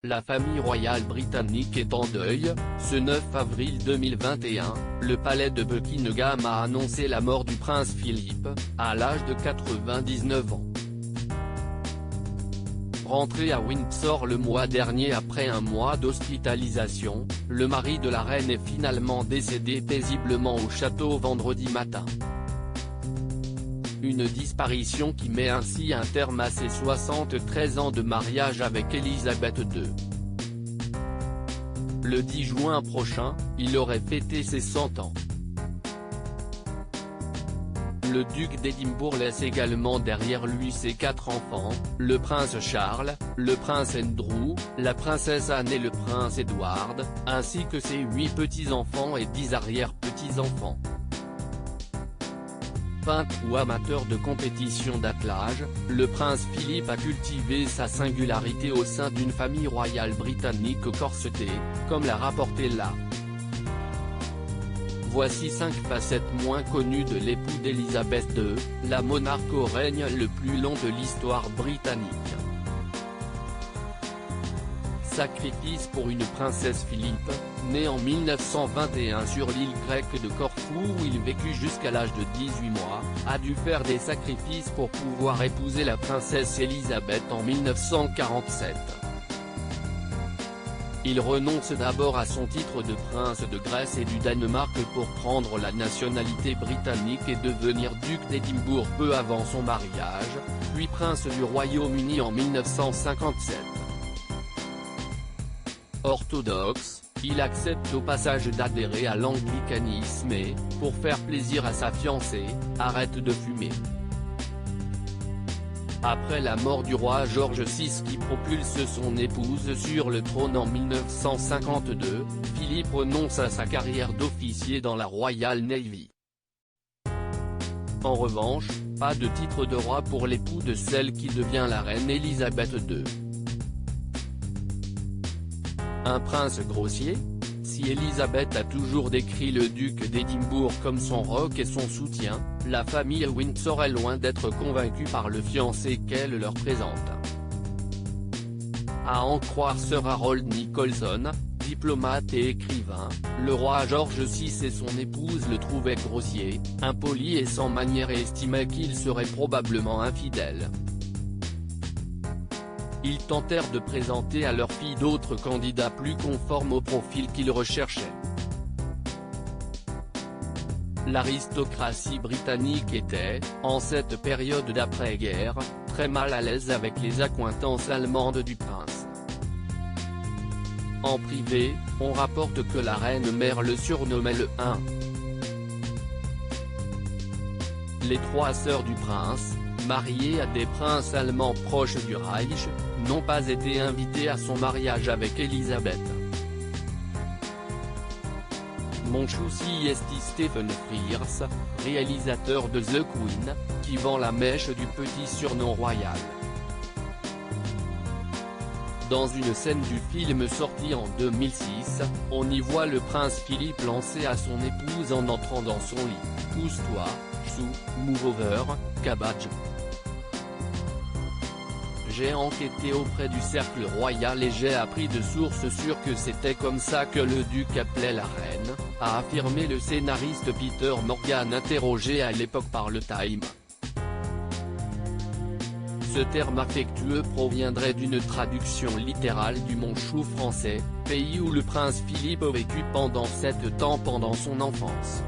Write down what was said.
La famille royale britannique est en deuil. Ce 9 avril 2021, le palais de Buckingham a annoncé la mort du prince Philippe, à l'âge de 99 ans. Rentré à Windsor le mois dernier après un mois d'hospitalisation, le mari de la reine est finalement décédé paisiblement au château vendredi matin. Une disparition qui met ainsi un terme à ses 73 ans de mariage avec Elisabeth II. Le 10 juin prochain, il aurait fêté ses 100 ans. Le duc d'Édimbourg laisse également derrière lui ses 4 enfants, le prince Charles, le prince Andrew, la princesse Anne et le prince Edward, ainsi que ses 8 petits-enfants et 10 arrière-petits-enfants. Peintre ou amateur de compétition d'attelage, le prince Philippe a cultivé sa singularité au sein d'une famille royale britannique corsetée, comme l'a rapporté là. Voici 5 facettes moins connues de l'époux d'Élisabeth II, la monarque au règne le plus long de l'histoire britannique. Sacrifice pour une princesse Philippe, né en 1921 sur l'île grecque de Corfou où il vécut jusqu'à l'âge de 18 mois, a dû faire des sacrifices pour pouvoir épouser la princesse Élisabeth en 1947. Il renonce d'abord à son titre de prince de Grèce et du Danemark pour prendre la nationalité britannique et devenir duc d'Édimbourg peu avant son mariage, puis prince du Royaume-Uni en 1957. Orthodoxe, il accepte au passage d'adhérer à l'anglicanisme et, pour faire plaisir à sa fiancée, arrête de fumer. Après la mort du roi George VI qui propulse son épouse sur le trône en 1952, Philippe renonce à sa carrière d'officier dans la Royal Navy. En revanche, pas de titre de roi pour l'époux de celle qui devient la reine Elisabeth II. Un prince grossier? Si Elisabeth a toujours décrit le duc d'Édimbourg comme son roc et son soutien, la famille Windsor est loin d'être convaincue par le fiancé qu'elle leur présente. À en croire Sir Harold Nicolson, diplomate et écrivain, le roi George VI et son épouse le trouvaient grossier, impoli et sans manières et estimaient qu'il serait probablement infidèle. Ils tentèrent de présenter à leur fille d'autres candidats plus conformes au profil qu'ils recherchaient. L'aristocratie britannique était, en cette période d'après-guerre, très mal à l'aise avec les accointances allemandes du prince. En privé, on rapporte que la reine mère le surnommait le 1. Les 3 sœurs du prince, mariées à des princes allemands proches du Reich, n'ont pas été invitées à son mariage avec Elisabeth. Mon chouci est Stephen Frears, réalisateur de The Queen, qui vend la mèche du petit surnom royal. Dans une scène du film sorti en 2006, on y voit le prince Philippe lancer à son épouse en entrant dans son lit: « Pousse-toi, chou, move over, cabbage ». J'ai enquêté auprès du cercle royal et j'ai appris de sources sûres que c'était comme ça que le duc appelait la reine, a affirmé le scénariste Peter Morgan interrogé à l'époque par le Time. Ce terme affectueux proviendrait d'une traduction littérale du manchou français, pays où le prince Philippe a vécu pendant 7 ans pendant son enfance.